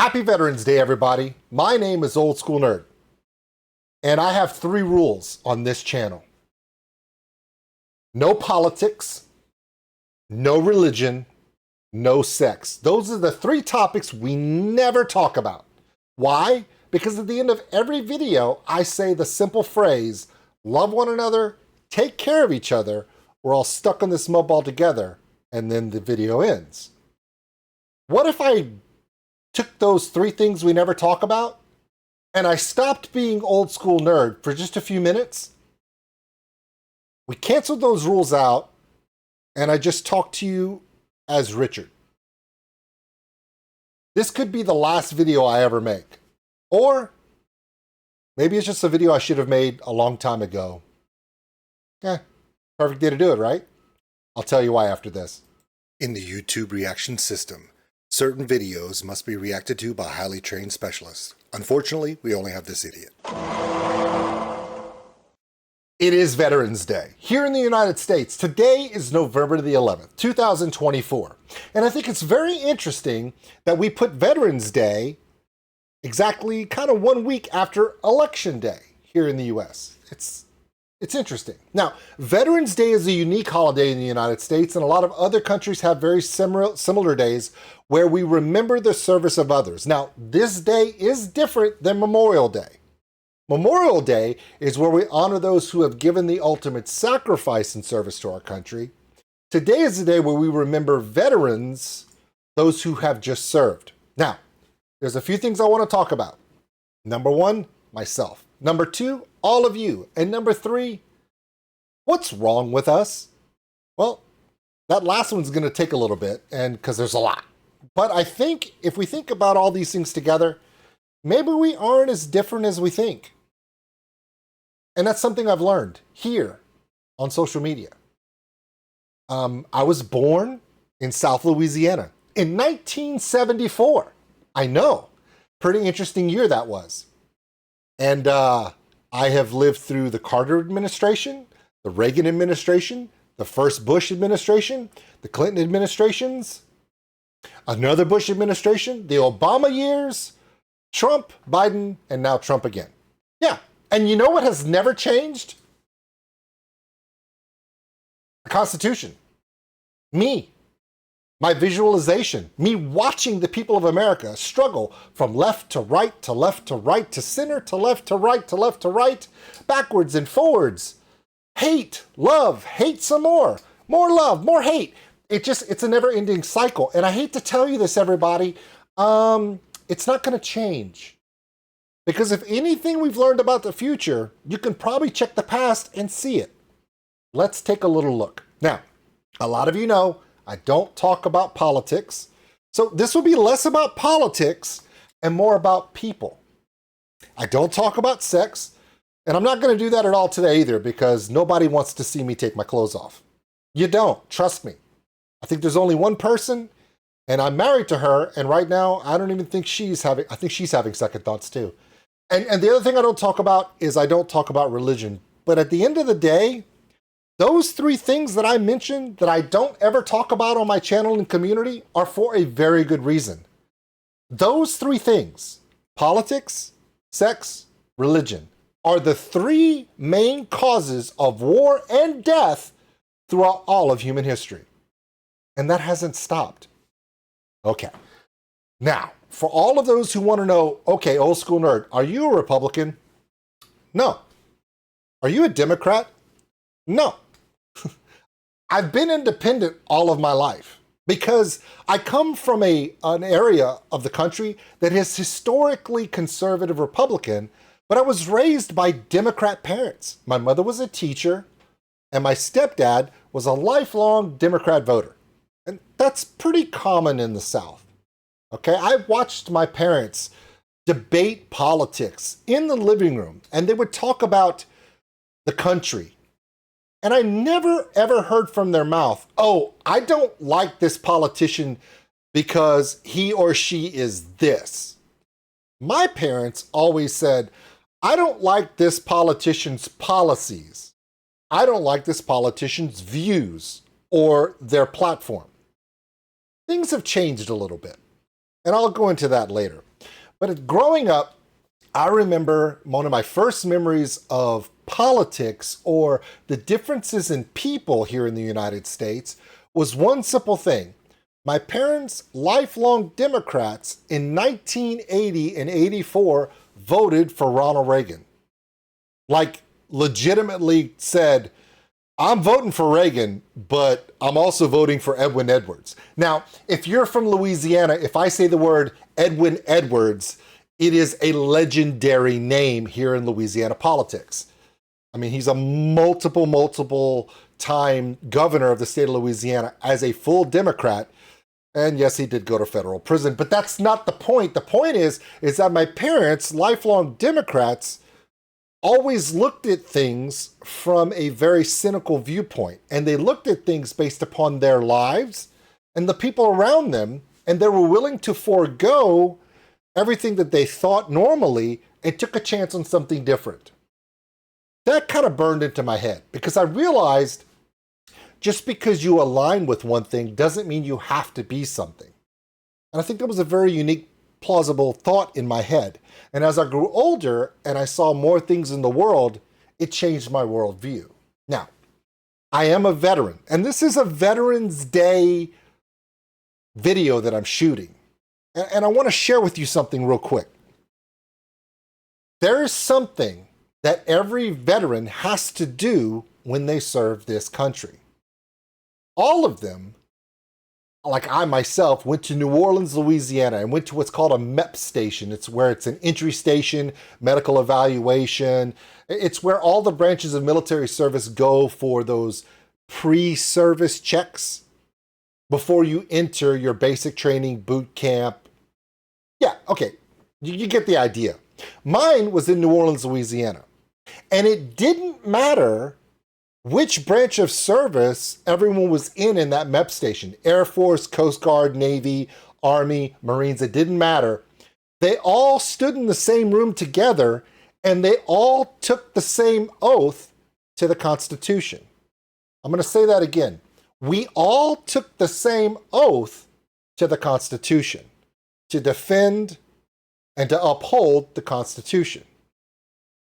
Happy Veterans Day, everybody. My name is Old School Nerd, and I have 3 rules on this channel. No politics, no religion, no sex. Those are the 3 topics we never talk about. Why? Because at the end of every video, I say the simple phrase, love one another, take care of each other, we're all stuck on this mud ball together, and then the video ends. What if I took those 3 things we never talk about and I stopped being old school nerd for just a few minutes? We canceled those rules out and I just talked to you as Richard. This could be the last video I ever make. Or maybe it's just a video I should have made a long time ago. Perfect day to do it, right? I'll tell you why after this. In the YouTube reaction system, certain videos must be reacted to by highly trained specialists. Unfortunately, we only have this idiot. It is Veterans Day here in the United States. Today is November the 11th, 2024. And I think it's very interesting that we put Veterans Day exactly kind of 1 week after Election Day here in the US. It's interesting. Now, Veterans Day is a unique holiday in the United States, and a lot of other countries have very similar days where we remember the service of others. Now, this day is different than Memorial Day. Memorial Day is where we honor those who have given the ultimate sacrifice in service to our country. Today is the day where we remember veterans, those who have just served. Now, there's a few things I want to talk about. Number 1, myself. Number 2, all of you. And number 3, what's wrong with us? Well, that last one's going to take a little bit, and because there's a lot. But I think if we think about all these things together, maybe we aren't as different as we think. And that's something I've learned here on social media. I was born in South Louisiana in 1974. I know, pretty interesting year that was. And I have lived through the Carter administration, the Reagan administration, the first Bush administration, the Clinton administrations, another Bush administration, the Obama years, Trump, Biden, and now Trump again. Yeah, and you know what has never changed? The Constitution. Me. My visualization, me watching the people of America struggle from left to right, to left to right, to center, to left to right, to left to right, backwards and forwards. Hate, love, hate some more love, more hate. It's a never-ending cycle. And I hate to tell you this, everybody, it's not going to change. Because if anything we've learned about the future, you can probably check the past and see it. Let's take a little look. Now, a lot of you know I don't talk about politics. So this will be less about politics and more about people. I don't talk about sex, and I'm not going to do that at all today either because nobody wants to see me take my clothes off. You don't, trust me. I think there's only one person, and I'm married to her, and right now I don't even think I think she's having second thoughts too. And the other thing I don't talk about is I don't talk about religion. But at the end of the day, those 3 things that I mentioned that I don't ever talk about on my channel and community are for a very good reason. Those 3 things, politics, sex, religion, are the 3 main causes of war and death throughout all of human history. And that hasn't stopped. Okay. Now, for all of those who want to know, okay, old school nerd, are you a Republican? No. Are you a Democrat? No. I've been independent all of my life because I come from an area of the country that is historically conservative Republican, but I was raised by Democrat parents. My mother was a teacher and my stepdad was a lifelong Democrat voter. And that's pretty common in the South. Okay, I watched my parents debate politics in the living room, and they would talk about the country. And I never, ever heard from their mouth, oh, I don't like this politician because he or she is this. My parents always said, I don't like this politician's policies. I don't like this politician's views or their platform. Things have changed a little bit, and I'll go into that later. But growing up, I remember one of my first memories of politics or the differences in people here in the United States was one simple thing. My parents, lifelong Democrats, in 1980 and 84 voted for Ronald Reagan. Like, legitimately said, I'm voting for Reagan, but I'm also voting for Edwin Edwards. Now, if you're from Louisiana, if I say the word Edwin Edwards, it is a legendary name here in Louisiana politics. I mean, he's a multiple time governor of the state of Louisiana as a full Democrat. And yes, he did go to federal prison, but that's not the point. The point is that my parents, lifelong Democrats, always looked at things from a very cynical viewpoint. And they looked at things based upon their lives and the people around them, and they were willing to forego everything that they thought normally and took a chance on something different. That kind of burned into my head because I realized just because you align with one thing doesn't mean you have to be something. And I think that was a very unique, plausible thought in my head. And as I grew older and I saw more things in the world, it changed my worldview. Now, I am a veteran, and this is a Veterans Day video that I'm shooting. And I want to share with you something real quick. There is something that every veteran has to do when they serve this country. All of them, like I myself, went to New Orleans, Louisiana, and went to what's called a MEP station. It's where it's an entry station, medical evaluation. It's where all the branches of military service go for those pre-service checks before you enter your basic training boot camp. Yeah, okay, you get the idea. Mine was in New Orleans, Louisiana, and it didn't matter which branch of service everyone was in that MEP station. Air Force, Coast Guard, Navy, Army, Marines, it didn't matter. They all stood in the same room together, and they all took the same oath to the Constitution. I'm going to say that again. We all took the same oath to the Constitution to defend and to uphold the Constitution.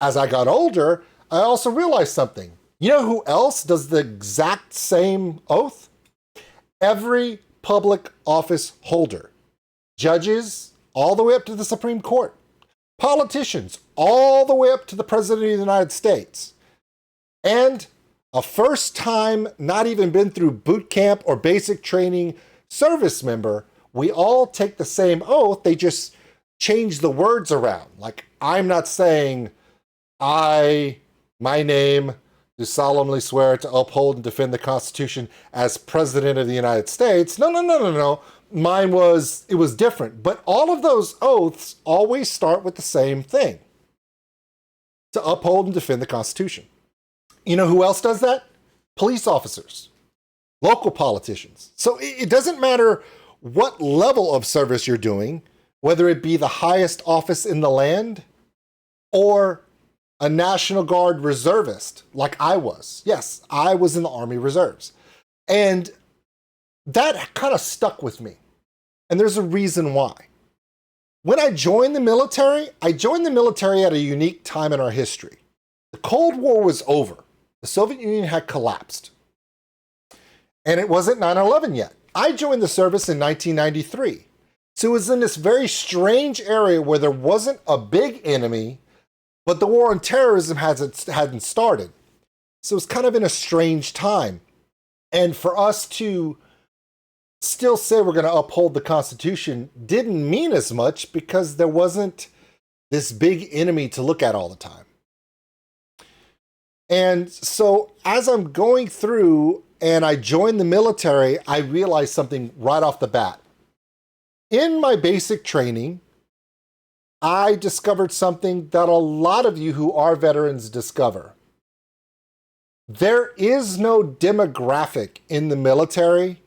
As I got older, I also realized something. You know who else does the exact same oath? Every public office holder. Judges, all the way up to the Supreme Court. Politicians, all the way up to the President of the United States. And a first-time, not even been through boot camp or basic training service member, we all take the same oath. They just change the words around. Like, I'm not saying, my name, do solemnly swear to uphold and defend the Constitution as President of the United States. No. Mine was different. But all of those oaths always start with the same thing. To uphold and defend the Constitution. You know who else does that? Police officers. Local politicians. So it doesn't matter what level of service you're doing, whether it be the highest office in the land or a National Guard reservist like I was. Yes, I was in the Army Reserves. And that kind of stuck with me. And there's a reason why. When I joined the military at a unique time in our history. The Cold War was over. The Soviet Union had collapsed. And it wasn't 9/11 yet. I joined the service in 1993. So it was in this very strange area where there wasn't a big enemy, but the war on terrorism hadn't started. So it was kind of in a strange time. And for us to still say we're going to uphold the Constitution didn't mean as much because there wasn't this big enemy to look at all the time. And so as I'm going through and I joined the military, I realized something right off the bat. In my basic training, I discovered something that a lot of you who are veterans discover. There is no demographic in the military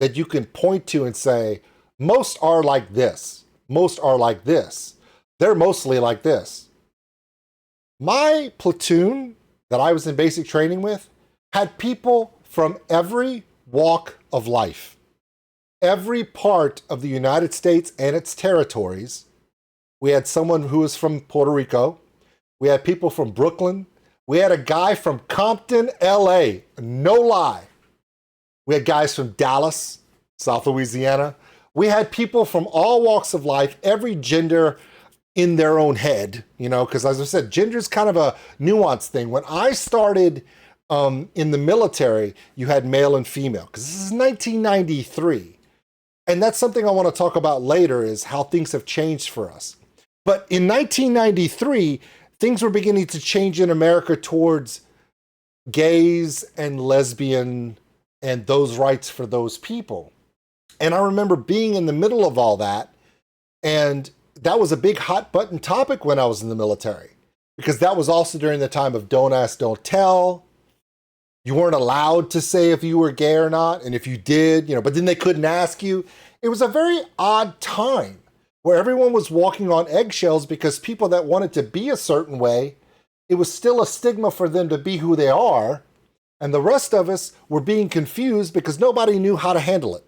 that you can point to and say, most are like this, most are like this, they're mostly like this. My platoon that I was in basic training with had people from every walk of life. Every part of the United States and its territories We had someone who was from Puerto Rico. We had people from Brooklyn. We had a guy from Compton, LA. No lie. We had guys from Dallas, South Louisiana. We had people from all walks of life, every gender in their own head, you know, because as I said, gender is kind of a nuanced thing. When I started in the military, you had male and female, because this is 1993. And that's something I want to talk about later, is how things have changed for us. But in 1993, things were beginning to change in America towards gays and lesbian and those rights for those people. And I remember being in the middle of all that, and that was a big hot button topic when I was in the military, because that was also during the time of don't ask, don't tell. You weren't allowed to say if you were gay or not, and if you did, you know, but then they couldn't ask you. It was a very odd time where everyone was walking on eggshells, because people that wanted to be a certain way, it was still a stigma for them to be who they are, and the rest of us were being confused because nobody knew how to handle it.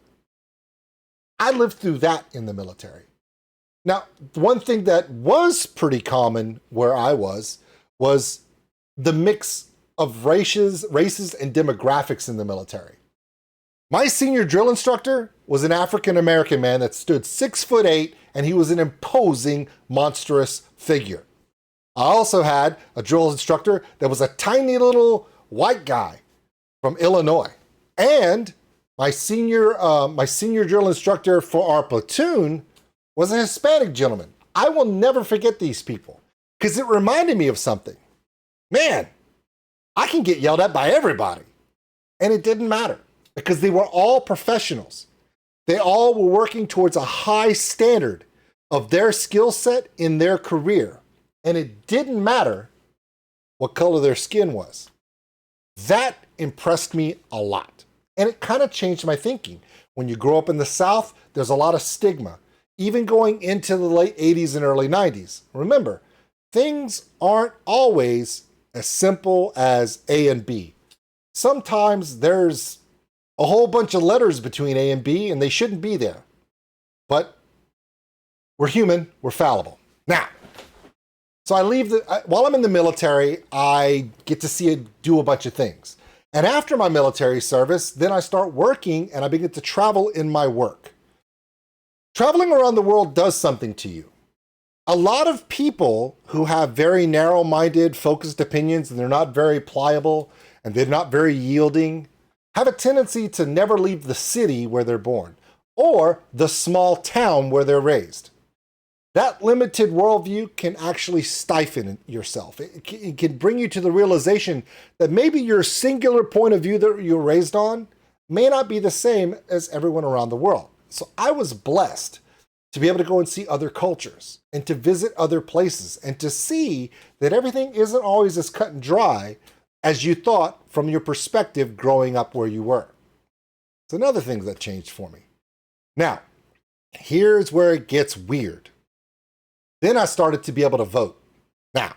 I lived through that in the military. Now, one thing that was pretty common where I was the mix of races and demographics in the military. My senior drill instructor was an African-American man that stood 6'8", and he was an imposing, monstrous figure. I also had a drill instructor that was a tiny little white guy from Illinois. And my senior drill instructor for our platoon was a Hispanic gentleman. I will never forget these people, because it reminded me of something. Man, I can get yelled at by everybody. And it didn't matter, because they were all professionals. They all were working towards a high standard of their skill set in their career. And it didn't matter what color their skin was. That impressed me a lot. And it kind of changed my thinking. When you grow up in the South, there's a lot of stigma, even going into the late 80s and early 90s. Remember, things aren't always as simple as A and B. Sometimes there's a whole bunch of letters between A and B, and they shouldn't be there. But we're human, we're fallible. Now, so I leave while I'm in the military, I get to do a bunch of things. And after my military service, then I start working and I begin to travel in my work. Traveling around the world does something to you. A lot of people who have very narrow-minded, focused opinions, and they're not very pliable, and they're not very yielding, have a tendency to never leave the city where they're born, or the small town where they're raised. That limited worldview can actually stifle yourself. It can bring you to the realization that maybe your singular point of view that you're raised on may not be the same as everyone around the world. So I was blessed to be able to go and see other cultures and to visit other places and to see that everything isn't always as cut and dry as you thought from your perspective growing up where you were. It's another thing that changed for me. Now, here's where it gets weird. Then I started to be able to vote. Now,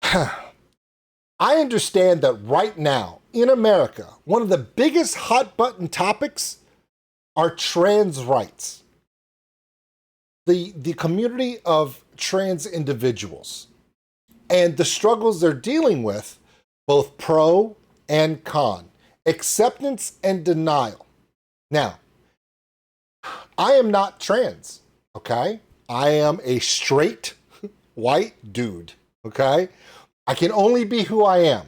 I understand that right now in America, one of the biggest hot button topics are trans rights. The community of trans individuals and the struggles they're dealing with, both pro and con, acceptance and denial. Now, I am not trans, okay? I am a straight white dude, okay? I can only be who I am.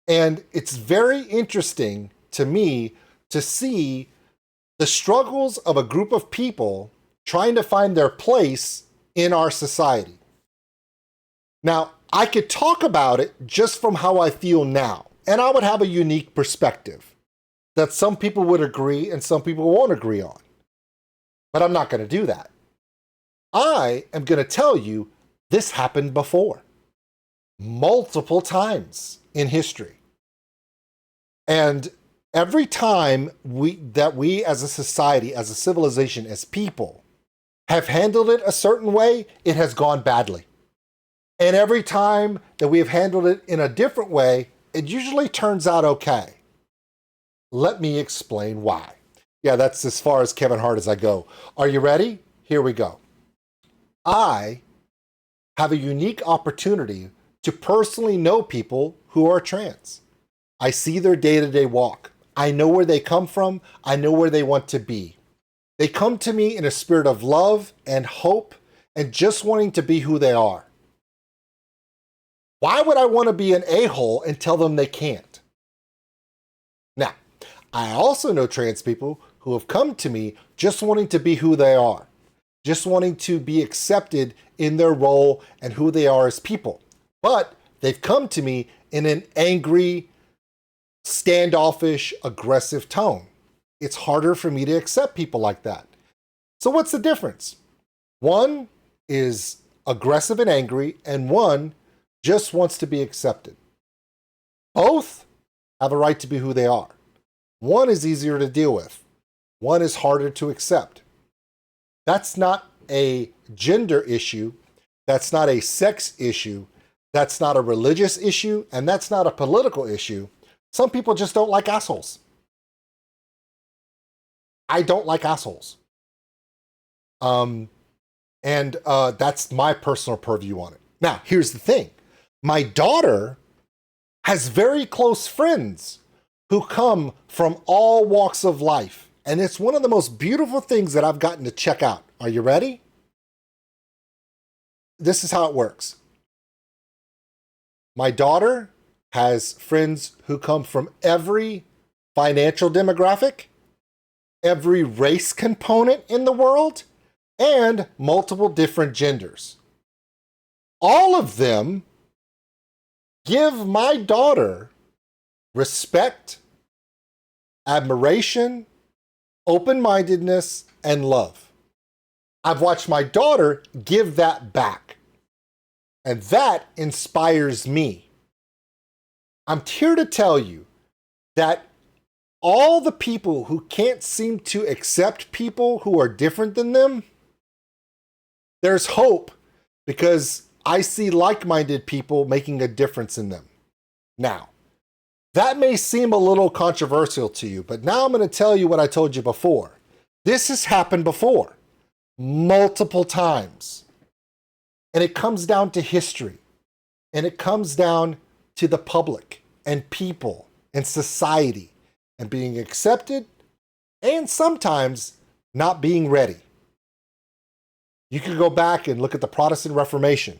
And it's very interesting to me to see the struggles of a group of people trying to find their place in our society. Now, I could talk about it just from how I feel now, and I would have a unique perspective that some people would agree and some people won't agree on. But I'm not going to do that. I am going to tell you this happened before, multiple times in history. And every time we as a society, as a civilization, as people, have handled it a certain way, it has gone badly. And every time that we have handled it in a different way, it usually turns out okay. Let me explain why. Yeah, that's as far as Kevin Hart as I go. Are you ready? Here we go. I have a unique opportunity to personally know people who are trans. I see their day-to-day walk. I know where they come from. I know where they want to be. They come to me in a spirit of love and hope and just wanting to be who they are. Why would I want to be an a-hole and tell them they can't? Now, I also know trans people who have come to me just wanting to be who they are, just wanting to be accepted in their role and who they are as people. But they've come to me in an angry, standoffish, aggressive tone. It's harder for me to accept people like that. So what's the difference? One is aggressive and angry, and one just wants to be accepted. Both have a right to be who they are. One is easier to deal with. One is harder to accept. That's not a gender issue. That's not a sex issue. That's not a religious issue. And that's not a political issue. Some people just don't like assholes. I don't like assholes. That's my personal purview on it. Now, here's the thing. My daughter has very close friends who come from all walks of life. And it's one of the most beautiful things that I've gotten to check out. Are you ready? This is how it works. My daughter has friends who come from every financial demographic, every race component in the world, and multiple different genders. All of them give my daughter respect, admiration, open-mindedness, and love. I've watched my daughter give that back, and that inspires me. I'm here to tell you that all the people who can't seem to accept people who are different than them, there's hope, because I see like-minded people making a difference in them. Now, that may seem a little controversial to you, but now I'm going to tell you what I told you before. This has happened before, multiple times. And it comes down to history. And it comes down to the public and people and society and being accepted and sometimes not being ready. You can go back and look at the Protestant Reformation.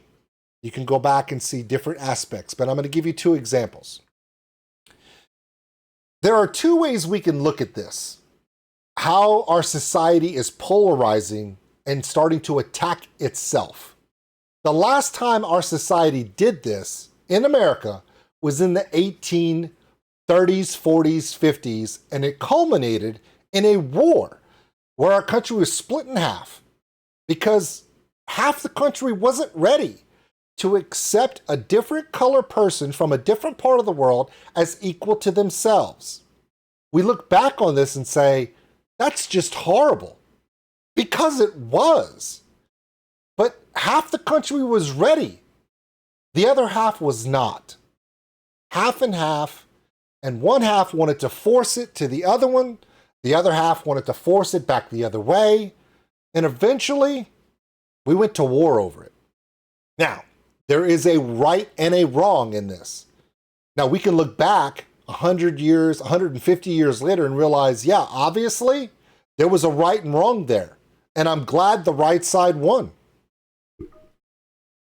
You can go back and see different aspects, but I'm going to give you two examples. There are two ways we can look at this. How our society is polarizing and starting to attack itself. The last time our society did this in America was in the 1830s, 40s, 50s, and it culminated in a war where our country was split in half because half the country wasn't ready to accept a different color person from a different part of the world as equal to themselves. We look back on this and say, that's just horrible. Because it was. But half the country was ready. The other half was not. Half and half, and one half wanted to force it to the other one. The other half wanted to force it back the other way. And eventually, we went to war over it. Now, there is a right and a wrong in this. Now, we can look back 100 years, 150 years later and realize, yeah, obviously, there was a right and wrong there. And I'm glad the right side won.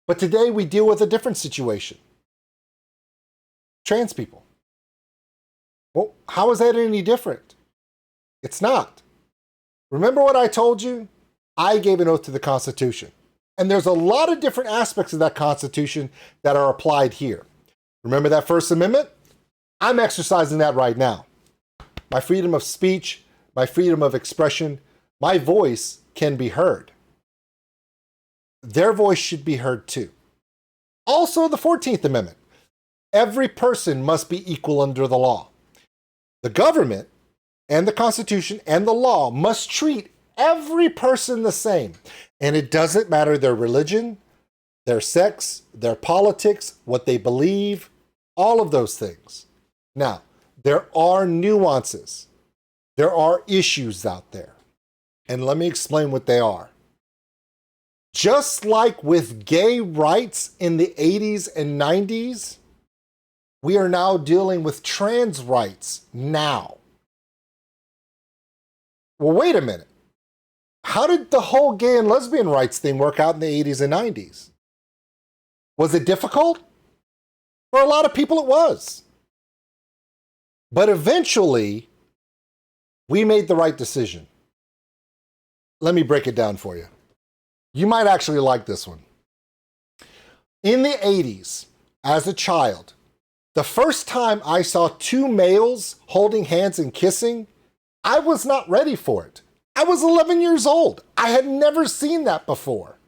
But today we deal with a different situation. Trans people. Well, how is that any different? It's not. Remember what I told you? I gave an oath to the Constitution. And there's a lot of different aspects of that Constitution that are applied here. Remember that First Amendment? I'm exercising that right now. My freedom of speech, my freedom of expression, my voice can be heard. Their voice should be heard too. Also, the 14th Amendment. Every person must be equal under the law. The government and the Constitution and the law must treat every person the same. And it doesn't matter their religion, their sex, their politics, what they believe, all of those things. Now, there are nuances. There are issues out there. And let me explain what they are. Just like with gay rights in the 80s and 90s, we are now dealing with trans rights now. Well, wait a minute. How did the whole gay and lesbian rights thing work out in the 80s and 90s? Was it difficult? For a lot of people, it was. But eventually, we made the right decision. Let me break it down for you. You might actually like this one. In the 80s, as a child, the first time I saw two males holding hands and kissing, I was not ready for it. I was 11 years old. I had never seen that before.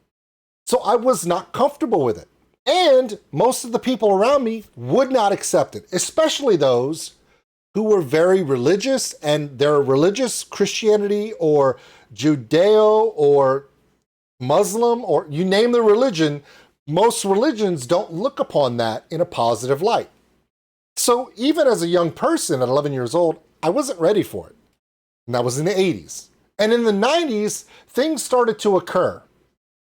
So I was not comfortable with it. And most of the people around me would not accept it, especially those who were very religious, and their religious Christianity or Judeo or Muslim, or you name the religion, most religions don't look upon that in a positive light. So even as a young person at 11 years old, I wasn't ready for it. And that was in the 80s. And in the 90s, things started to occur.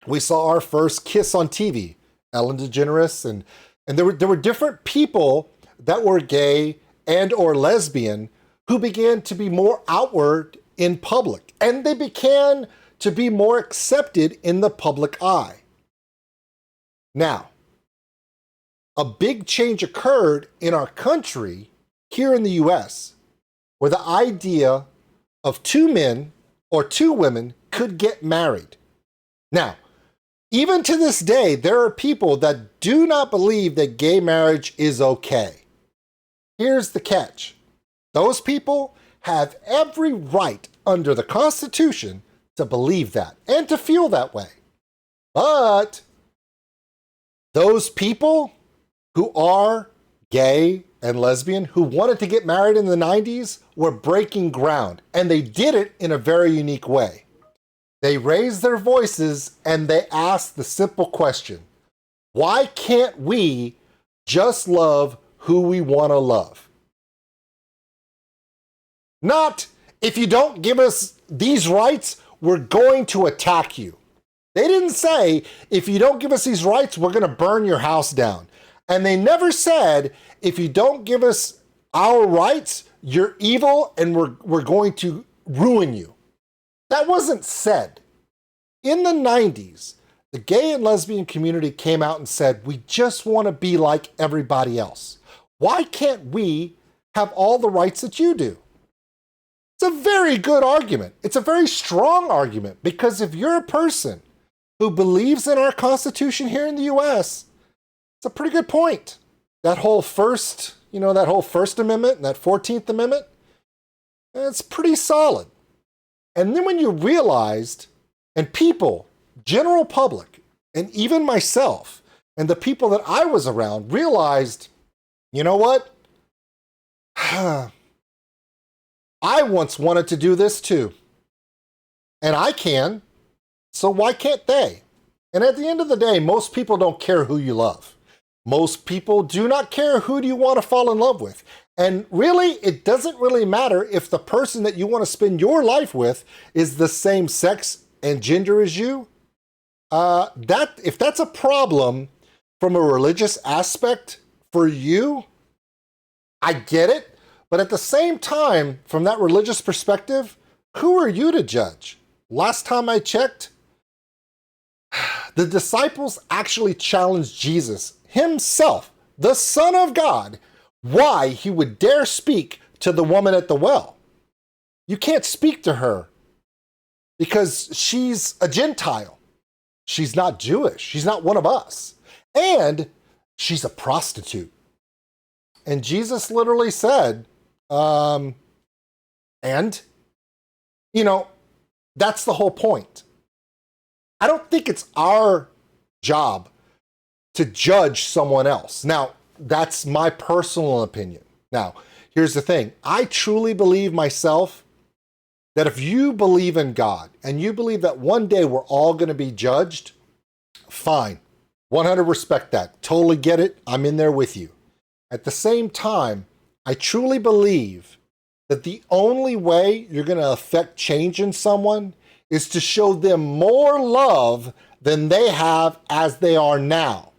We saw our first kiss on TV, Ellen DeGeneres, and there were different people that were gay and or lesbian who began to be more outward in public, and they began to be more accepted in the public eye. Now, a big change occurred in our country here in the US, where the idea of two men or two women could get married. Now, even to this day, there are people that do not believe that gay marriage is okay. Here's the catch. Those people have every right under the Constitution to believe that and to feel that way. But those people who are gay and lesbian, who wanted to get married in the 90s, were breaking ground, and they did it in a very unique way. They raised their voices and they asked the simple question, why can't we just love who we want to love? Not, if you don't give us these rights, we're going to attack you. They didn't say, if you don't give us these rights, we're going to burn your house down. And they never said, if you don't give us our rights, you're evil and we're going to ruin you. That wasn't said. In the 90s, the gay and lesbian community came out and said, we just want to be like everybody else. Why can't we have all the rights that you do? It's a very good argument. It's a very strong argument, because if you're a person who believes in our Constitution here in the US, it's a pretty good point. That whole First Amendment and that 14th Amendment, it's pretty solid. And then when you realized, and people, general public, and even myself, and the people that I was around realized, you know what? I once wanted to do this too. And I can, so why can't they? And at the end of the day, most people don't care who you love. Most people do not care who do you want to fall in love with. And really, it doesn't really matter if the person that you want to spend your life with is the same sex and gender as you. If that's a problem from a religious aspect for you, I get it. But at the same time, from that religious perspective, who are you to judge? Last time I checked, the disciples actually challenged Jesus himself, the Son of God, why he would dare speak to the woman at the well. You can't speak to her because she's a Gentile. She's not Jewish. She's not one of us. And she's a prostitute. And Jesus literally said, that's the whole point. I don't think it's our job to judge someone else. Now, that's my personal opinion. Now, here's the thing. I truly believe myself that if you believe in God and you believe that one day we're all going to be judged, fine. 100 respect that. Totally get it. I'm in there with you. At the same time, I truly believe that the only way you're going to affect change in someone is to show them more love than they have as they are now.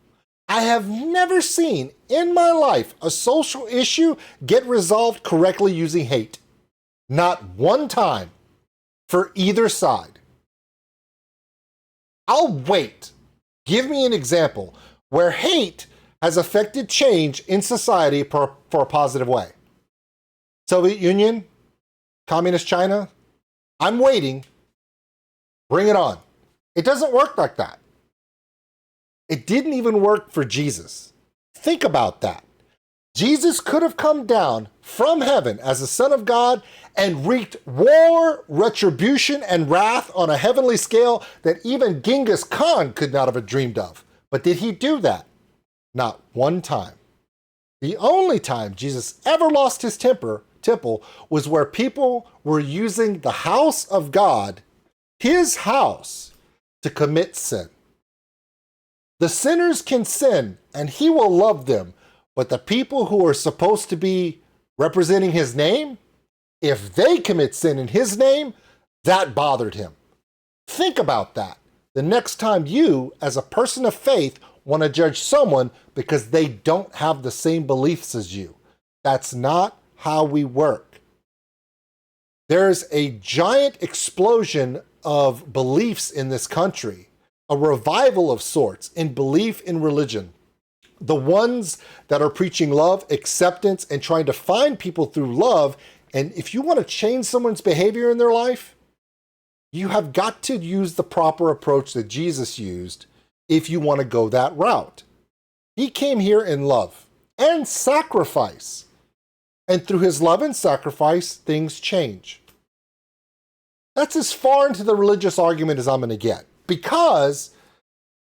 I have never seen in my life a social issue get resolved correctly using hate. Not one time for either side. I'll wait. Give me an example where hate has affected change in society for a positive way. Soviet Union, Communist China, I'm waiting. Bring it on. It doesn't work like that. It didn't even work for Jesus. Think about that. Jesus could have come down from heaven as the Son of God and wreaked war, retribution, and wrath on a heavenly scale that even Genghis Khan could not have dreamed of. But did he do that? Not one time. The only time Jesus ever lost his temple was where people were using the house of God, his house, to commit sin. The sinners can sin, and he will love them, but the people who are supposed to be representing his name, if they commit sin in his name, that bothered him. Think about that the next time you, as a person of faith, want to judge someone because they don't have the same beliefs as you. That's not how we work. There's a giant explosion of beliefs in this country, a revival of sorts in belief in religion. The ones that are preaching love, acceptance, and trying to find people through love. And if you want to change someone's behavior in their life, you have got to use the proper approach that Jesus used if you want to go that route. He came here in love and sacrifice. And through his love and sacrifice, things change. That's as far into the religious argument as I'm going to get, because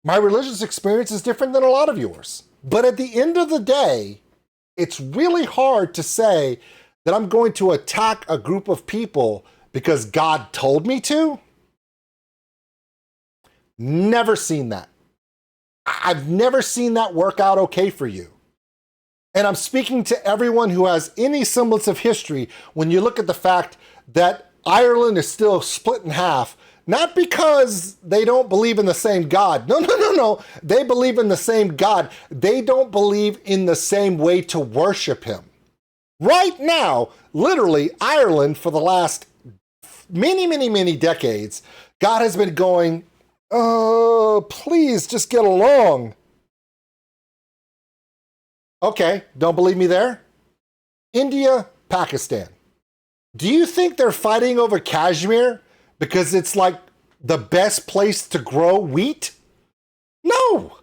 my religious experience is different than a lot of yours. But at the end of the day, it's really hard to say that I'm going to attack a group of people because God told me to. Never seen that. I've never seen that work out okay for you. And I'm speaking to everyone who has any semblance of history when you look at the fact that Ireland is still split in half, not because they don't believe in the same God. No. They believe in the same God. They don't believe in the same way to worship him. Right now, literally, Ireland, for the last many decades, God has been going, oh, please just get along. Okay, don't believe me there? India, Pakistan. Do you think they're fighting over Kashmir because it's like the best place to grow wheat? No.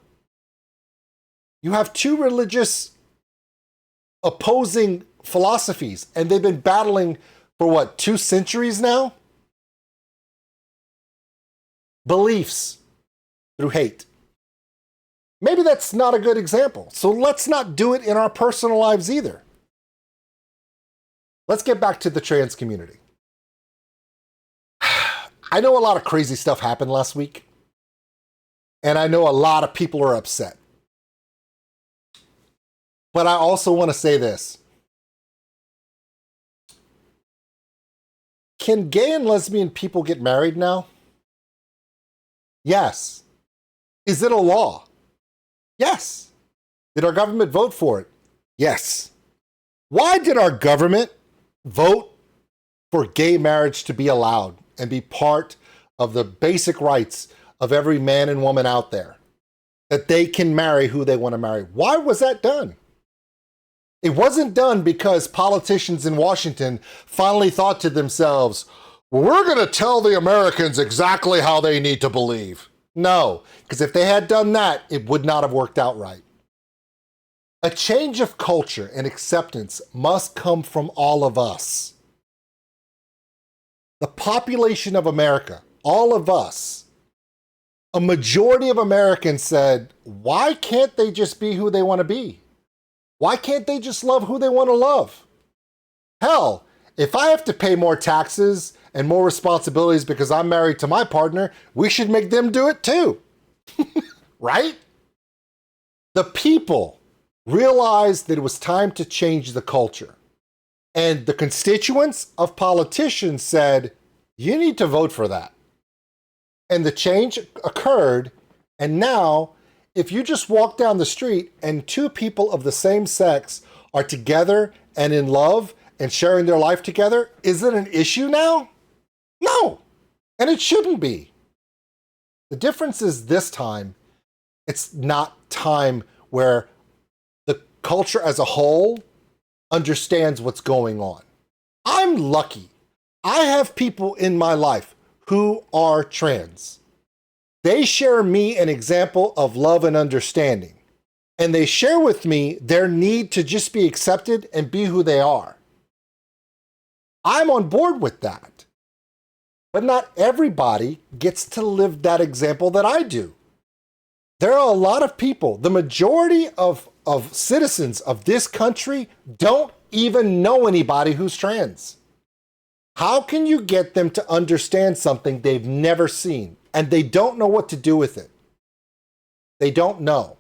You have two religious opposing philosophies, and they've been battling for what, 2 centuries now? Beliefs through hate. Maybe that's not a good example. So let's not do it in our personal lives either. Let's get back to the trans community. I know a lot of crazy stuff happened last week, and I know a lot of people are upset. But I also want to say this. Can gay and lesbian people get married now? Yes. Is it a law? Yes. Did our government vote for it? Yes. Why did our government vote for gay marriage to be allowed and be part of the basic rights of every man and woman out there? That they can marry who they want to marry. Why was that done? It wasn't done because politicians in Washington finally thought to themselves, we're going to tell the Americans exactly how they need to believe. No, because if they had done that, it would not have worked out right. A change of culture and acceptance must come from all of us. The population of America, all of us, a majority of Americans said, why can't they just be who they want to be? Why can't they just love who they want to love? Hell, if I have to pay more taxes and more responsibilities because I'm married to my partner, we should make them do it too. Right? The people realized that it was time to change the culture. And the constituents of politicians said, you need to vote for that. And the change occurred, and now if you just walk down the street and two people of the same sex are together and in love and sharing their life together, is it an issue now? No, and it shouldn't be. The difference is this time, it's not time where the culture as a whole understands what's going on. I'm lucky. I have people in my life who are trans. They share me an example of love and understanding. And they share with me their need to just be accepted and be who they are. I'm on board with that. But not everybody gets to live that example that I do. There are a lot of people, the majority of citizens of this country don't even know anybody who's trans. How can you get them to understand something they've never seen and they don't know what to do with it? They don't know.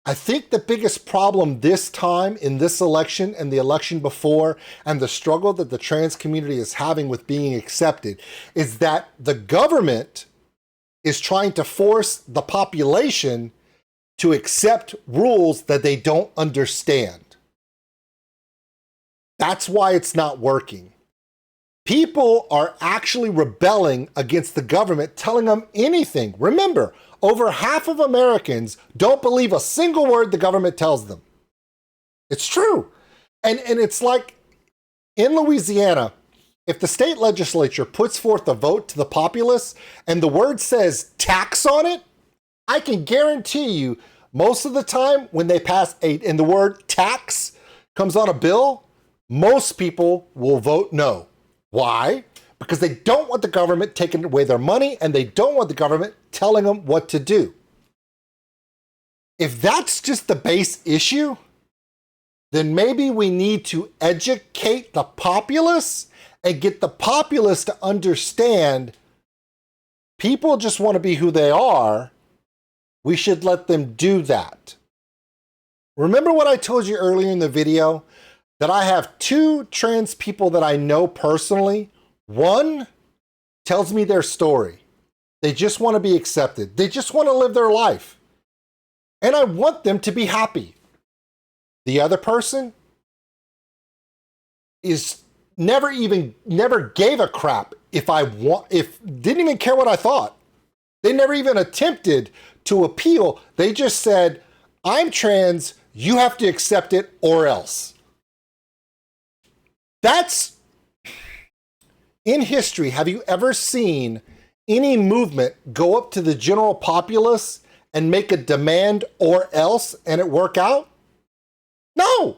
I think the biggest problem this time in this election and the election before and the struggle that the trans community is having with being accepted is that the government is trying to force the population to accept rules that they don't understand. That's why it's not working. People are actually rebelling against the government, telling them anything. Remember, over half of Americans don't believe a single word the government tells them. It's true. And it's like in Louisiana, if the state legislature puts forth a vote to the populace and the word says tax on it, I can guarantee you most of the time when they pass and the word tax comes on a bill, most people will vote no. Why? Because they don't want the government taking away their money and they don't want the government telling them what to do. If that's just the base issue, then maybe we need to educate the populace and get the populace to understand people just want to be who they are. We should let them do that. Remember what I told you earlier in the video? That I have two trans people that I know personally. One tells me their story. They just want to be accepted. They just want to live their life. And I want them to be happy. The other person is never gave a crap if didn't even care what I thought. They never even attempted to appeal. They just said, I'm trans, you have to accept it or else. That's, in history, have you ever seen any movement go up to the general populace and make a demand or else and it work out? No,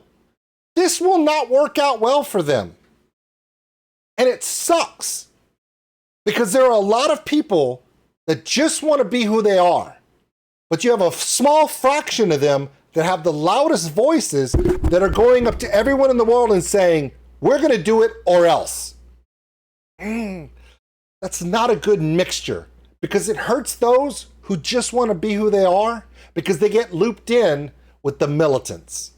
this will not work out well for them. And it sucks because there are a lot of people that just want to be who they are, but you have a small fraction of them that have the loudest voices that are going up to everyone in the world and saying, we're going to do it or else. That's not a good mixture because it hurts those who just want to be who they are because they get looped in with the militants.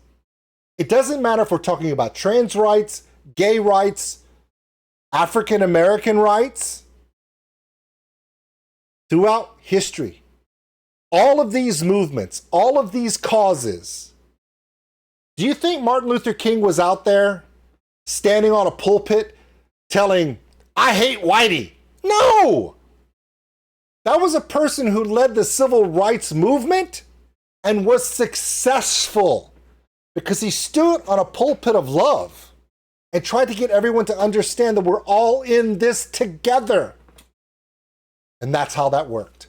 It doesn't matter if we're talking about trans rights, gay rights, African American rights. Throughout history, all of these movements, all of these causes, do you think Martin Luther King was out there standing on a pulpit telling, I hate whitey? No! That was a person who led the civil rights movement and was successful because he stood on a pulpit of love and tried to get everyone to understand that we're all in this together. And that's how that worked.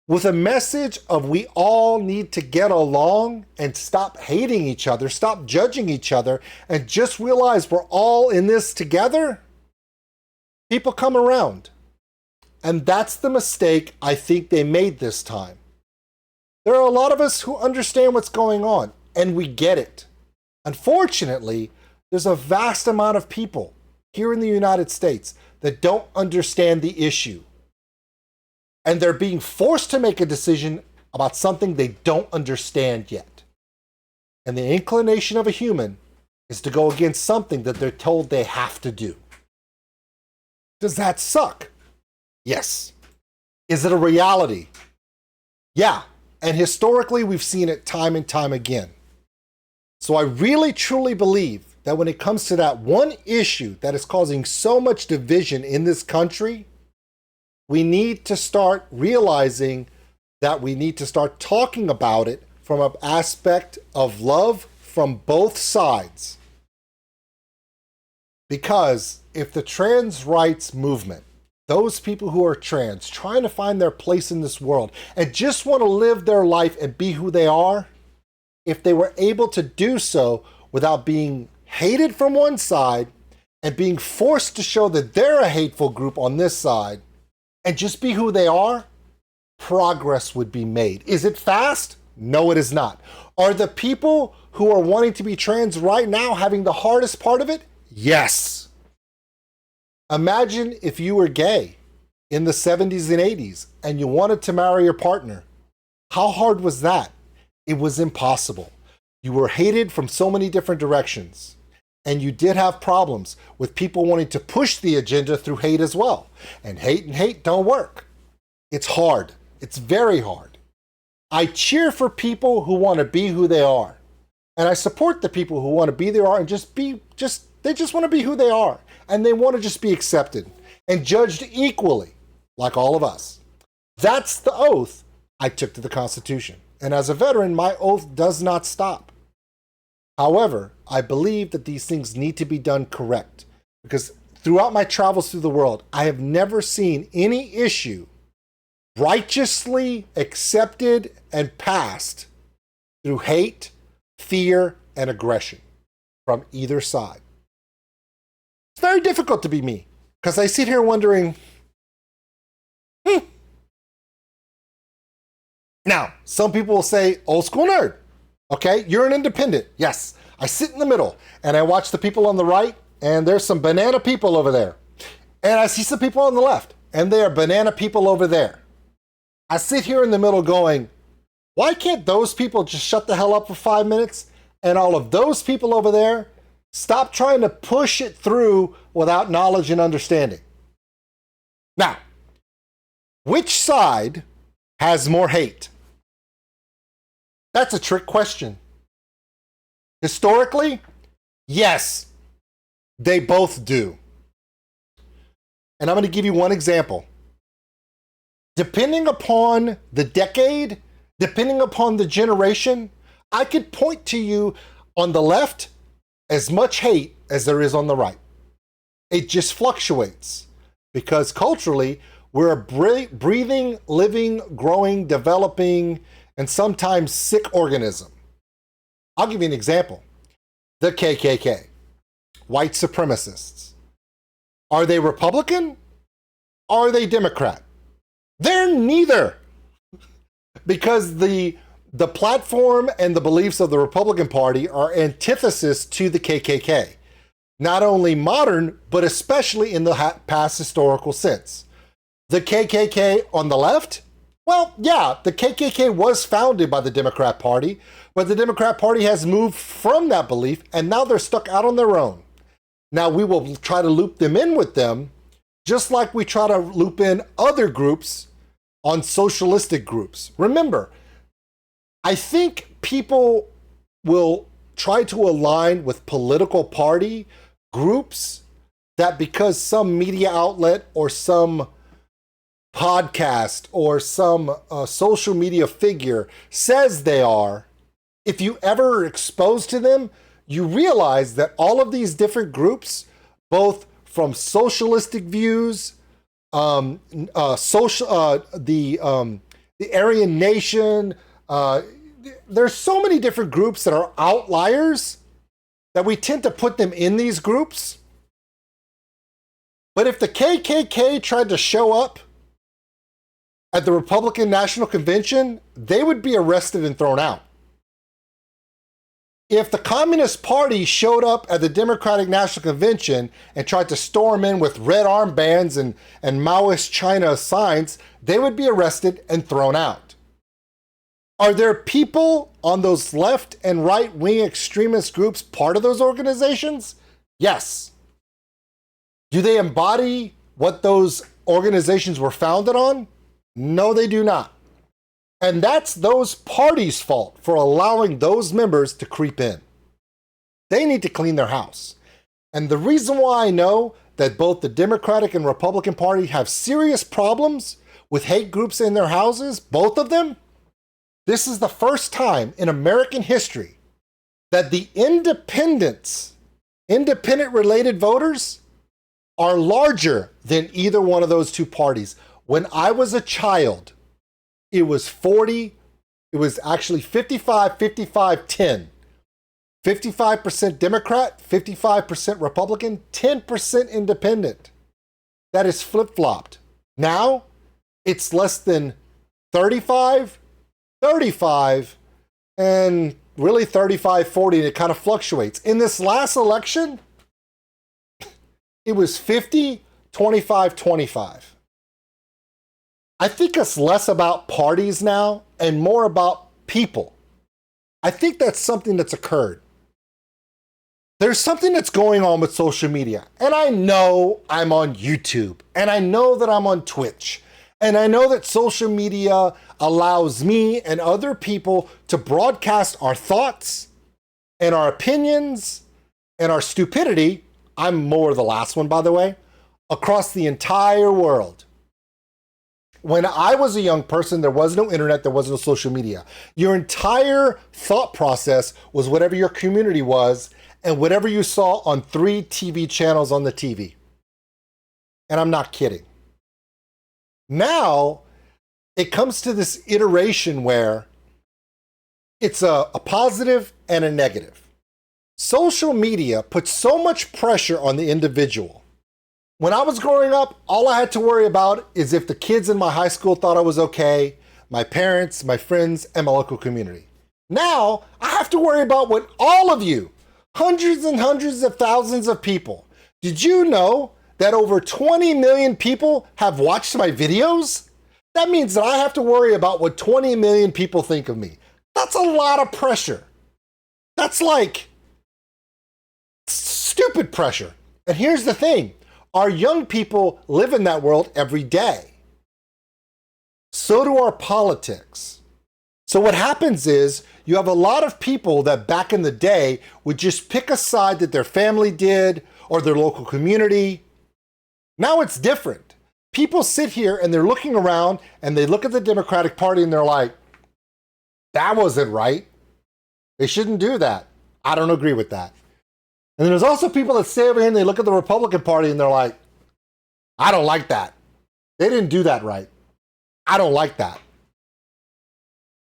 With a message of we all need to get along and stop hating each other, stop judging each other, and just realize we're all in this together, people come around. And that's the mistake I think they made this time. There are a lot of us who understand what's going on, and we get it. Unfortunately, there's a vast amount of people here in the United States that don't understand the issue. And they're being forced to make a decision about something they don't understand yet. And the inclination of a human is to go against something that they're told they have to do. Does that suck? Yes. Is it a reality? Yeah. And historically, we've seen it time and time again. So I really, truly believe that when it comes to that one issue that is causing so much division in this country, we need to start realizing that we need to start talking about it from an aspect of love from both sides. Because if the trans rights movement, those people who are trans, trying to find their place in this world and just want to live their life and be who they are, if they were able to do so without being hated from one side and being forced to show that they're a hateful group on this side and just be who they are, progress would be made. Is it fast? No, it is not. Are the people who are wanting to be trans right now having the hardest part of it? Yes. Imagine if you were gay in the 70s and 80s and you wanted to marry your partner. How hard was that? It was impossible. You were hated from so many different directions. And you did have problems with people wanting to push the agenda through hate as well. And hate don't work. It's hard. It's very hard. I cheer for people who want to be who they are. And I support the people who want to be there and they just want to be who they are. And they want to just be accepted and judged equally, like all of us. That's the oath I took to the Constitution. And as a veteran, my oath does not stop. However, I believe that these things need to be done correct, because throughout my travels through the world, I have never seen any issue righteously accepted and passed through hate, fear, and aggression from either side. It's very difficult to be me, because I sit here wondering, Now, some people will say, old school nerd. Okay, you're an independent. Yes, I sit in the middle and I watch the people on the right, and there's some banana people over there. And I see some people on the left, and they are banana people over there. I sit here in the middle going, why can't those people just shut the hell up for 5 minutes? And all of those people over there, stop trying to push it through without knowledge and understanding. Now, which side has more hate? That's a trick question. Historically, yes, they both do. And I'm going to give you one example. Depending upon the decade, depending upon the generation, I could point to you on the left as much hate as there is on the right. It just fluctuates because culturally, we're a breathing, living, growing, developing, and sometimes sick organism. I'll give you an example. The KKK, white supremacists. Are they Republican? Are they Democrat? They're neither. Because the platform and the beliefs of the Republican Party are antithesis to the KKK. Not only modern, but especially in the past historical sense. The KKK on the left? Well, yeah, the KKK was founded by the Democrat Party, but the Democrat Party has moved from that belief, and now they're stuck out on their own. Now, we will try to loop them in with them, just like we try to loop in other groups on socialistic groups. Remember, I think people will try to align with political party groups that because some media outlet or some podcast or some social media figure says they are, if you ever are exposed to them, you realize that all of these different groups, both from socialistic views, the Aryan Nation, there's so many different groups that are outliers that we tend to put them in these groups. But if the KKK tried to show up at the Republican National Convention, they would be arrested and thrown out. If the Communist Party showed up at the Democratic National Convention and tried to storm in with red armbands and Maoist China signs, they would be arrested and thrown out. Are there people on those left and right-wing extremist groups part of those organizations? Yes. Do they embody what those organizations were founded on? No, they do not. And that's those parties' fault for allowing those members to creep in. They need to clean their house. And the reason why I know that both the Democratic and Republican Party have serious problems with hate groups in their houses, both of them, this is the first time in American history that the independent-related voters are larger than either one of those two parties. When I was a child, it was actually 55, 55, 10. 55% Democrat, 55% Republican, 10% independent. That is flip-flopped. Now, it's less than 35, 35, and really 35, 40, and it kind of fluctuates. In this last election, it was 50, 25, 25. I think it's less about parties now and more about people. I think that's something that's occurred. There's something that's going on with social media. And I know I'm on YouTube. And I know that I'm on Twitch. And I know that social media allows me and other people to broadcast our thoughts and our opinions and our stupidity. I'm more the last one, by the way, across the entire world. When I was a young person, there was no internet, there was no social media. Your entire thought process was whatever your community was and whatever you saw on 3 TV channels on the TV. And I'm not kidding. Now, it comes to this iteration where it's a positive and a negative. Social media puts so much pressure on the individual. When I was growing up, all I had to worry about is if the kids in my high school thought I was okay, my parents, my friends, and my local community. Now, I have to worry about what all of you, hundreds and hundreds of thousands of people. Did you know that over 20 million people have watched my videos? That means that I have to worry about what 20 million people think of me. That's a lot of pressure. That's like stupid pressure. And here's the thing. Our young people live in that world every day. So do our politics. So what happens is you have a lot of people that back in the day would just pick a side that their family did or their local community. Now it's different. People sit here and they're looking around and they look at the Democratic Party and they're like, that wasn't right. They shouldn't do that. I don't agree with that. And then there's also people that stay over here and they look at the Republican Party and they're like, I don't like that. They didn't do that right. I don't like that.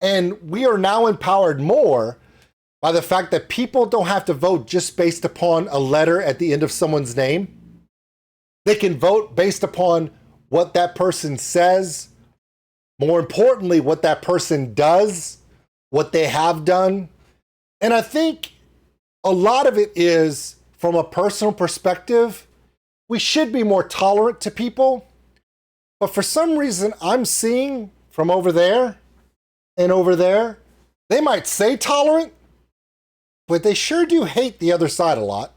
And we are now empowered more by the fact that people don't have to vote just based upon a letter at the end of someone's name. They can vote based upon what that person says. More importantly, what that person does, what they have done. And I think a lot of it is from a personal perspective. We should be more tolerant to people. But for some reason, I'm seeing from over there and over there, they might say tolerant, but they sure do hate the other side a lot.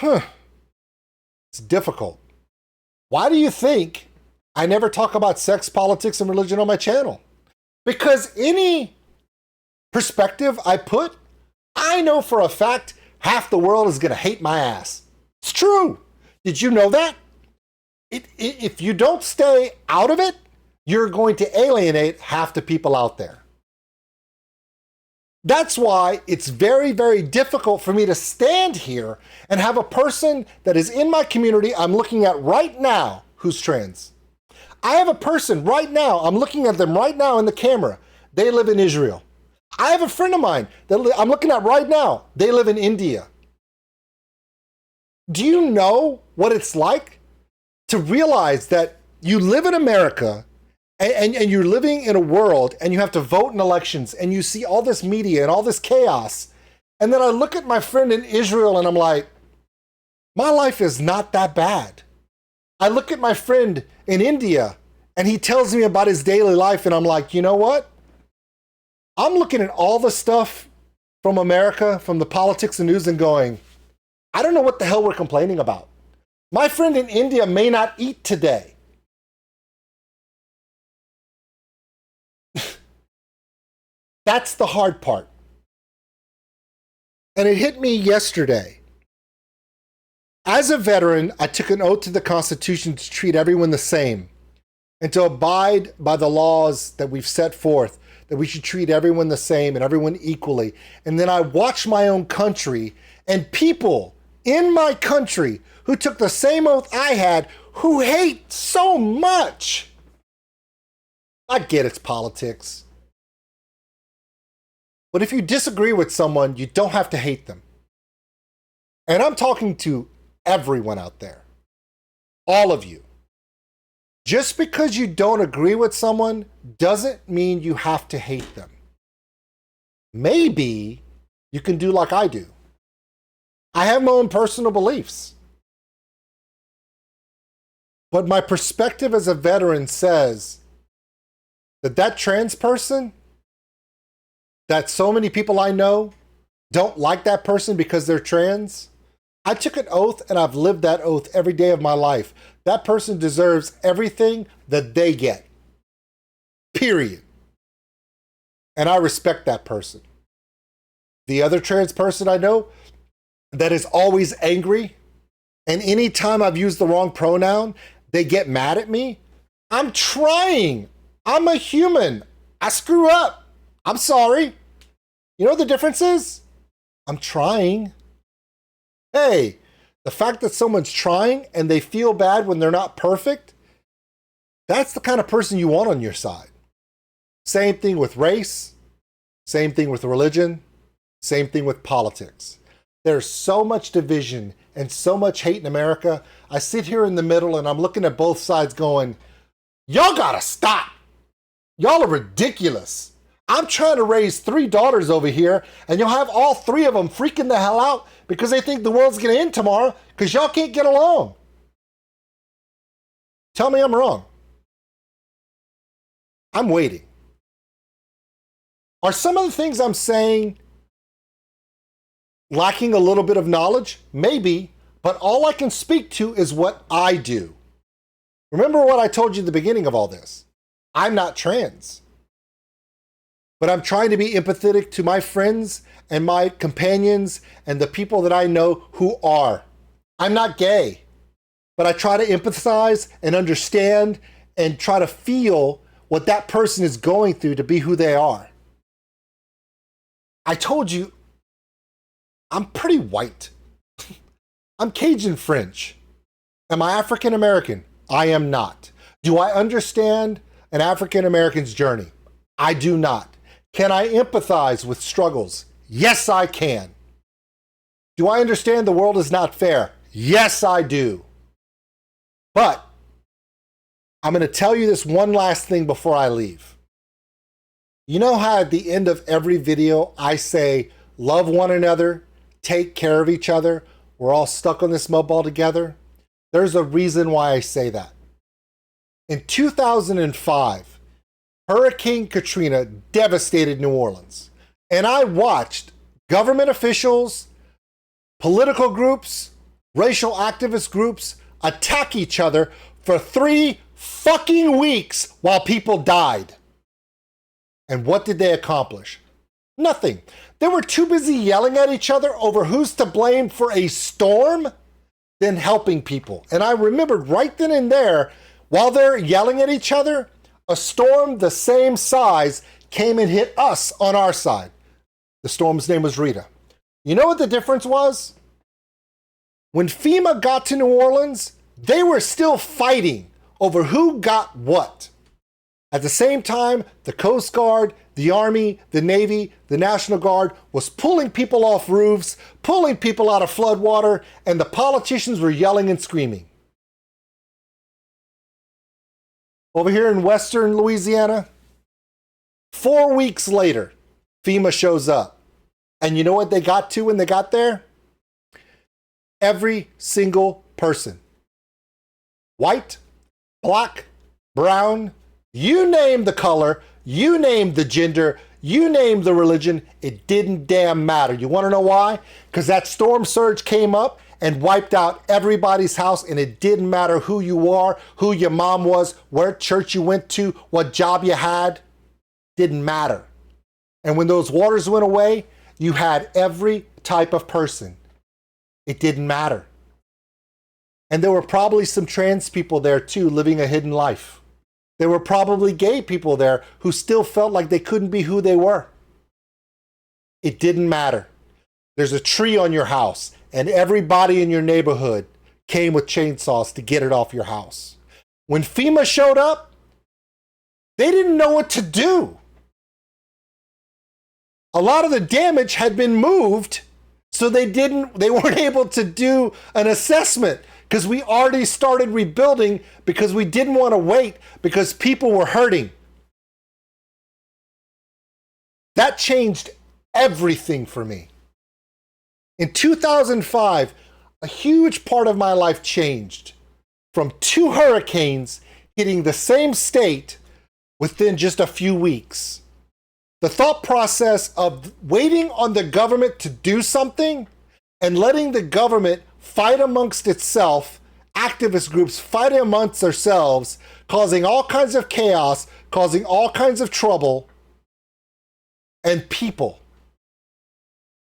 It's difficult. Why do you think I never talk about sex, politics, and religion on my channel? Because any perspective I put, I know for a fact half the world is going to hate my ass. It's true. Did you know that? If you don't stay out of it, you're going to alienate half the people out there. That's why it's very, very difficult for me to stand here and have a person that is in my community I'm looking at right now who's trans. I have a person right now, I'm looking at them right now in the camera. They live in Israel. I have a friend of mine that I'm looking at right now. They live in India. Do you know what it's like to realize that you live in America and you're living in a world and you have to vote in elections and you see all this media and all this chaos. And then I look at my friend in Israel and I'm like, my life is not that bad. I look at my friend in India and he tells me about his daily life and I'm like, you know what? I'm looking at all the stuff from America, from the politics and news and going, I don't know what the hell we're complaining about. My friend in India may not eat today. That's the hard part. And it hit me yesterday. As a veteran, I took an oath to the Constitution to treat everyone the same and to abide by the laws that we've set forth, that we should treat everyone the same and everyone equally. And then I watched my own country and people in my country who took the same oath I had, who hate so much. I get it's politics. But if you disagree with someone, you don't have to hate them. And I'm talking to everyone out there, all of you. Just because you don't agree with someone doesn't mean you have to hate them. Maybe you can do like I do. I have my own personal beliefs. But my perspective as a veteran says that that trans person, that so many people I know don't like that person because they're trans. I took an oath and I've lived that oath every day of my life. That person deserves everything that they get. Period. And I respect that person. The other trans person I know that is always angry, and anytime I've used the wrong pronoun, they get mad at me. I'm trying. I'm a human. I screw up. I'm sorry. You know what the difference is? I'm trying. Hey, the fact that someone's trying and they feel bad when they're not perfect, that's the kind of person you want on your side. Same thing with race, same thing with religion, same thing with politics. There's so much division and so much hate in America. I sit here in the middle and I'm looking at both sides going, y'all gotta stop. Y'all are ridiculous. I'm trying to raise 3 daughters over here, and you'll have all 3 of them freaking the hell out because they think the world's going to end tomorrow because y'all can't get along. Tell me I'm wrong. I'm waiting. Are some of the things I'm saying lacking a little bit of knowledge? Maybe, but all I can speak to is what I do. Remember what I told you at the beginning of all this. I'm not trans. But I'm trying to be empathetic to my friends and my companions and the people that I know who are. I'm not gay, but I try to empathize and understand and try to feel what that person is going through to be who they are. I told you, I'm pretty white. I'm Cajun French. Am I African American? I am not. Do I understand an African American's journey? I do not. Can I empathize with struggles? Yes, I can. Do I understand the world is not fair? Yes, I do. But I'm going to tell you this one last thing before I leave. You know how at the end of every video I say, love one another, take care of each other, we're all stuck on this mud ball together? There's a reason why I say that. In 2005, Hurricane Katrina devastated New Orleans. And I watched government officials, political groups, racial activist groups attack each other for 3 fucking weeks while people died. And what did they accomplish? Nothing. They were too busy yelling at each other over who's to blame for a storm than helping people. And I remembered right then and there, while they're yelling at each other, a storm the same size came and hit us on our side. The storm's name was Rita. You know what the difference was? When FEMA got to New Orleans, they were still fighting over who got what. At the same time, the Coast Guard, the Army, the Navy, the National Guard was pulling people off roofs, pulling people out of floodwater, and the politicians were yelling and screaming. Over here in western Louisiana, 4 weeks later, FEMA shows up. And you know what they got to when they got there? Every single person. White, black, brown, you name the color, you name the gender, you name the religion, it didn't damn matter. You want to know why? Because that storm surge came up and wiped out everybody's house, and it didn't matter who you are, who your mom was, where church you went to, what job you had, didn't matter. And when those waters went away, you had every type of person. It didn't matter. And there were probably some trans people there too, living a hidden life. There were probably gay people there who still felt like they couldn't be who they were. It didn't matter. There's a tree on your house, and everybody in your neighborhood came with chainsaws to get it off your house. When FEMA showed up, they didn't know what to do. A lot of the damage had been moved, so they weren't able to do an assessment because we already started rebuilding because we didn't want to wait because people were hurting. That changed everything for me. In 2005, a huge part of my life changed from 2 hurricanes hitting the same state within just a few weeks. The thought process of waiting on the government to do something and letting the government fight amongst itself, activist groups fighting amongst themselves, causing all kinds of chaos, causing all kinds of trouble, and people,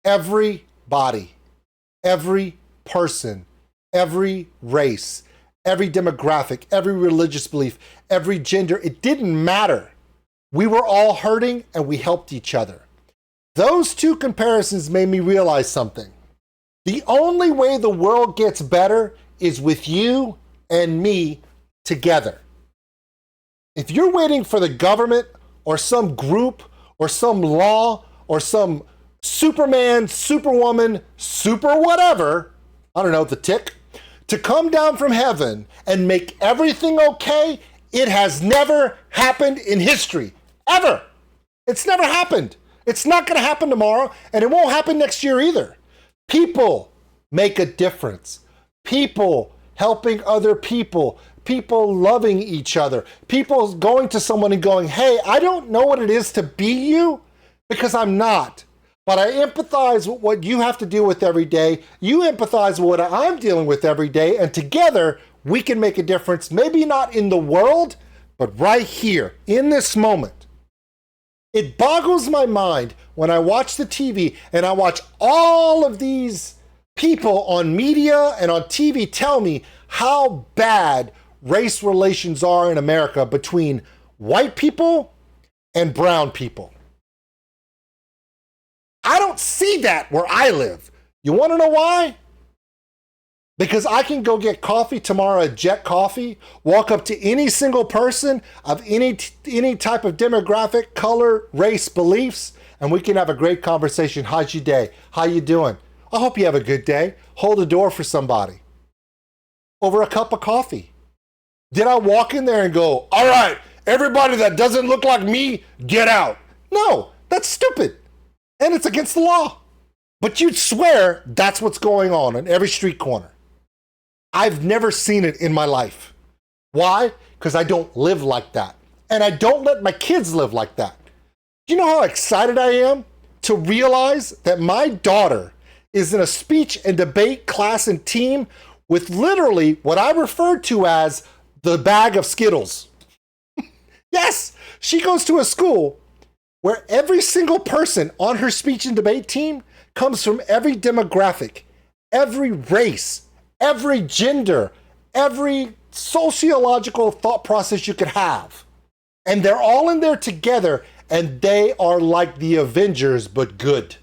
everybody, every person, every race, every demographic, every religious belief, every gender, it didn't matter. We were all hurting and we helped each other. Those 2 comparisons made me realize something. The only way the world gets better is with you and me together. If you're waiting for the government or some group or some law or some Superman, Superwoman, super whatever, I don't know, the tick, to come down from heaven and make everything okay, it has never happened in history. Ever. It's never happened. It's not going to happen tomorrow, and it won't happen next year either. People make a difference. People helping other people. People loving each other. People going to someone and going, hey, I don't know what it is to be you because I'm not. But I empathize with what you have to deal with every day. You empathize with what I'm dealing with every day. And together, we can make a difference. Maybe not in the world, but right here, in this moment. It boggles my mind when I watch the TV and I watch all of these people on media and on TV tell me how bad race relations are in America between white people and brown people. I don't see that where I live. You want to know why? Because I can go get coffee tomorrow at Jet Coffee, walk up to any single person of any type of demographic, color, race, beliefs, and we can have a great conversation. How's your day? How you doing? I hope you have a good day. Hold the door for somebody over a cup of coffee. Did I walk in there and go, all right, everybody that doesn't look like me, get out? No, that's stupid. And it's against the law. But you'd swear that's what's going on every street corner. I've never seen it in my life. Why? Because I don't live like that. And I don't let my kids live like that. Do you know how excited I am to realize that my daughter is in a speech and debate class and team with literally what I refer to as the bag of Skittles. Yes, she goes to a school where every single person on her speech and debate team comes from every demographic, every race, every gender, every sociological thought process you could have. And they're all in there together, and they are like the Avengers, but good.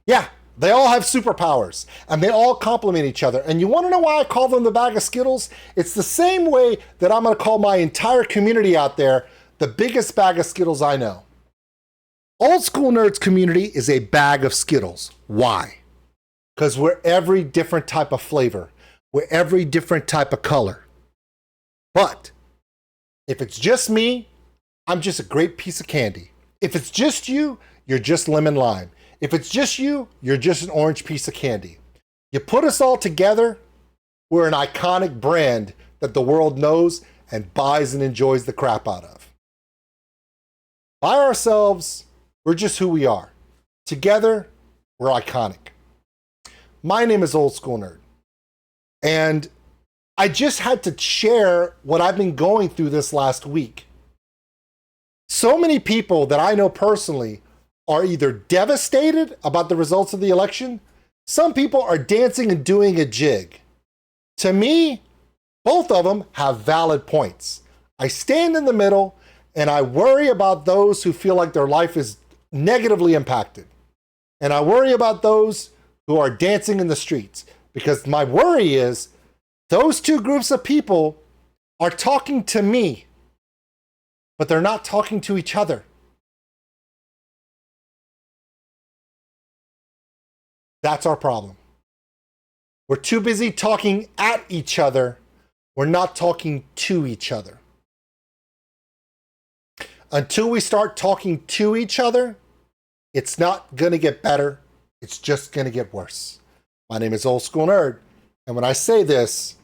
Yeah, they all have superpowers, and they all complement each other. And you want to know why I call them the bag of Skittles? It's the same way that I'm going to call my entire community out there the biggest bag of Skittles I know. Old School Nerds community is a bag of Skittles. Why? Because we're every different type of flavor. We're every different type of color. But if it's just me, I'm just a great piece of candy. If it's just you, you're just lemon lime. If it's just you, you're just an orange piece of candy. You put us all together, we're an iconic brand that the world knows and buys and enjoys the crap out of. By ourselves, we're just who we are. Together, we're iconic. My name is Old School Nerd. And I just had to share what I've been going through this last week. So many people that I know personally are either devastated about the results of the election. Some people are dancing and doing a jig. To me, both of them have valid points. I stand in the middle and I worry about those who feel like their life is negatively impacted. And I worry about those who are dancing in the streets, because my worry is those two groups of people are talking to me, but they're not talking to each other. That's our problem. We're too busy talking at each other. We're not talking to each other. Until we start talking to each other, it's not going to get better. It's just going to get worse. My name is Old School Nerd. And when I say this,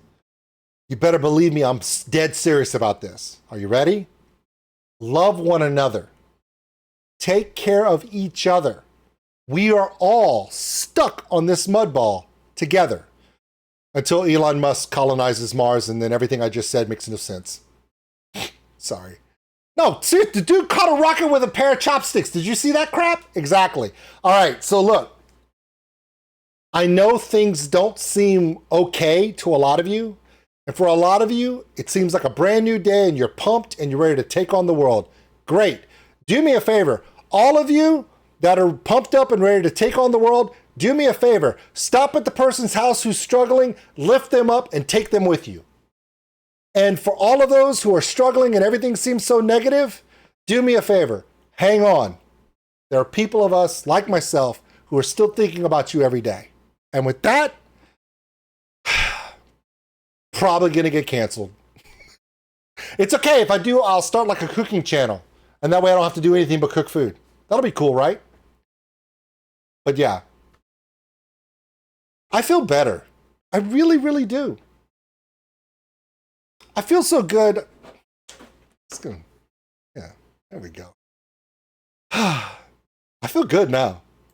you better believe me, I'm dead serious about this. Are you ready? Love one another. Take care of each other. We are all stuck on this mud ball together until Elon Musk colonizes Mars, and then everything I just said makes no sense. Sorry. No, seriously, the dude caught a rocket with a pair of chopsticks. Did you see that crap? Exactly. All right, so look. I know things don't seem okay to a lot of you. And for a lot of you, it seems like a brand new day and you're pumped and you're ready to take on the world. Great. Do me a favor. All of you that are pumped up and ready to take on the world, do me a favor. Stop at the person's house who's struggling, lift them up, and take them with you. And for all of those who are struggling and everything seems so negative, do me a favor. Hang on. There are people of us, like myself, who are still thinking about you every day. And with that, probably going to get canceled. It's okay. If I do, I'll start like a cooking channel. And that way I don't have to do anything but cook food. That'll be cool, right? But yeah. I feel better. I really, really do. I feel so good. Yeah, there we go. I feel good now.